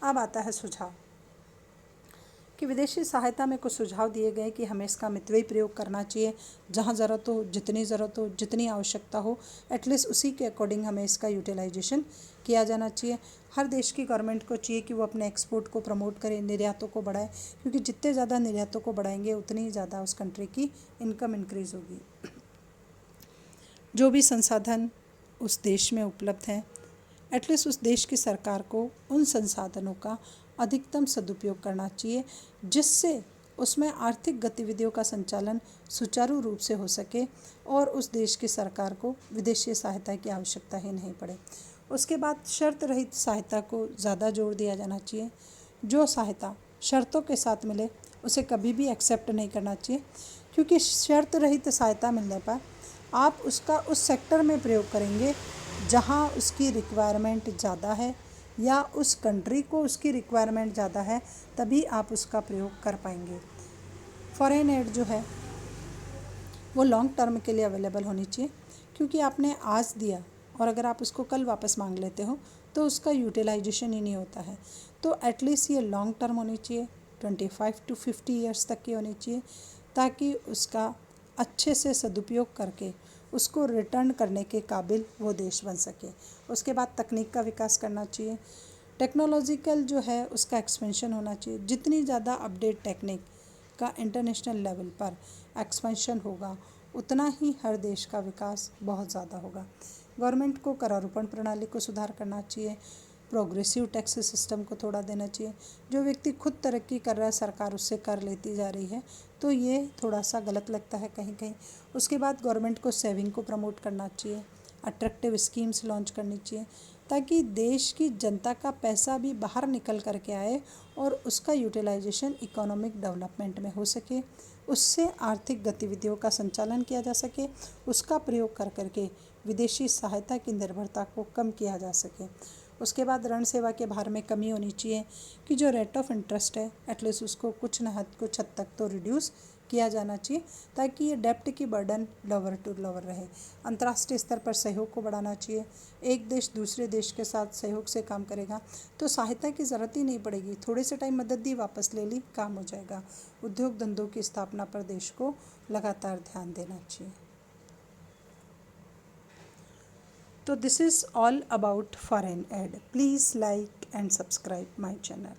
अब आता है सुझाव, कि विदेशी सहायता में कुछ सुझाव दिए गए कि हमें इसका मितव्ययी प्रयोग करना चाहिए। जहाँ ज़रूरत हो, जितनी ज़रूरत हो, जितनी आवश्यकता हो, एटलीस्ट उसी के अकॉर्डिंग हमें इसका यूटिलाइजेशन किया जाना चाहिए। हर देश की गवर्नमेंट को चाहिए कि वो अपने एक्सपोर्ट को प्रमोट करे, निर्यातों को बढ़ाए, क्योंकि जितने ज़्यादा निर्यातों को बढ़ाएंगे उतनी ही ज़्यादा उस कंट्री की इनकम इंक्रीज़ होगी। जो भी संसाधन उस देश में उपलब्ध हैं एटलीस्ट उस देश की सरकार को उन संसाधनों का अधिकतम सदुपयोग करना चाहिए, जिससे उसमें आर्थिक गतिविधियों का संचालन सुचारू रूप से हो सके और उस देश की सरकार को विदेशी सहायता की आवश्यकता ही नहीं पड़े। उसके बाद शर्त रहित सहायता को ज़्यादा जोर दिया जाना चाहिए। जो सहायता शर्तों के साथ मिले उसे कभी भी एक्सेप्ट नहीं करना चाहिए, क्योंकि शर्त रहित सहायता मिलने पर आप उसका उस सेक्टर में प्रयोग करेंगे जहां उसकी रिक्वायरमेंट ज़्यादा है या उस कंट्री को उसकी रिक्वायरमेंट ज़्यादा है, तभी आप उसका प्रयोग कर पाएंगे। फॉरेन एड जो है वो लॉन्ग टर्म के लिए अवेलेबल होनी चाहिए, क्योंकि आपने आज दिया और अगर आप उसको कल वापस मांग लेते हो तो उसका यूटिलाइजेशन ही नहीं होता है। तो एटलीस्ट ये लॉन्ग टर्म होनी चाहिए, 25 to 50 ईयर्स तक की होनी चाहिए, ताकि उसका अच्छे से सदुपयोग करके उसको रिटर्न करने के काबिल वो देश बन सके। उसके बाद तकनीक का विकास करना चाहिए, टेक्नोलॉजिकल जो है उसका एक्सपेंशन होना चाहिए। जितनी ज़्यादा अपडेट टेक्निक का इंटरनेशनल लेवल पर एक्सपेंशन होगा उतना ही हर देश का विकास बहुत ज़्यादा होगा। गवर्नमेंट को करारोपण प्रणाली को सुधार करना चाहिए, प्रोग्रेसिव टैक्स सिस्टम को थोड़ा देना चाहिए। जो व्यक्ति खुद तरक्की कर रहा है सरकार उससे कर लेती जा रही है, तो ये थोड़ा सा गलत लगता है कहीं कहीं। उसके बाद गवर्नमेंट को सेविंग को प्रमोट करना चाहिए, अट्रैक्टिव स्कीम्स लॉन्च करनी चाहिए, ताकि देश की जनता का पैसा भी बाहर निकल करके आए और उसका यूटिलाइजेशन इकोनॉमिक डेवलपमेंट में हो सके, उससे आर्थिक गतिविधियों का संचालन किया जा सके, उसका प्रयोग कर करके विदेशी सहायता की निर्भरता को कम किया जा सके। उसके बाद ऋण सेवा के भार में कमी होनी चाहिए कि जो रेट ऑफ इंटरेस्ट है एटलीस्ट उसको कुछ हद तक तो रिड्यूस किया जाना चाहिए, ताकि ये डेप्ट की बर्डन लोअर टू लोअर रहे। अंतर्राष्ट्रीय स्तर पर सहयोग को बढ़ाना चाहिए। एक देश दूसरे देश के साथ सहयोग से काम करेगा तो सहायता की ज़रूरत ही नहीं पड़ेगी, थोड़े से टाइम मदद दी वापस ले ली, काम हो जाएगा। उद्योग धंधों की स्थापना पर देश को लगातार ध्यान देना चाहिए। तो this is all about foreign aid. Please like and subscribe my channel.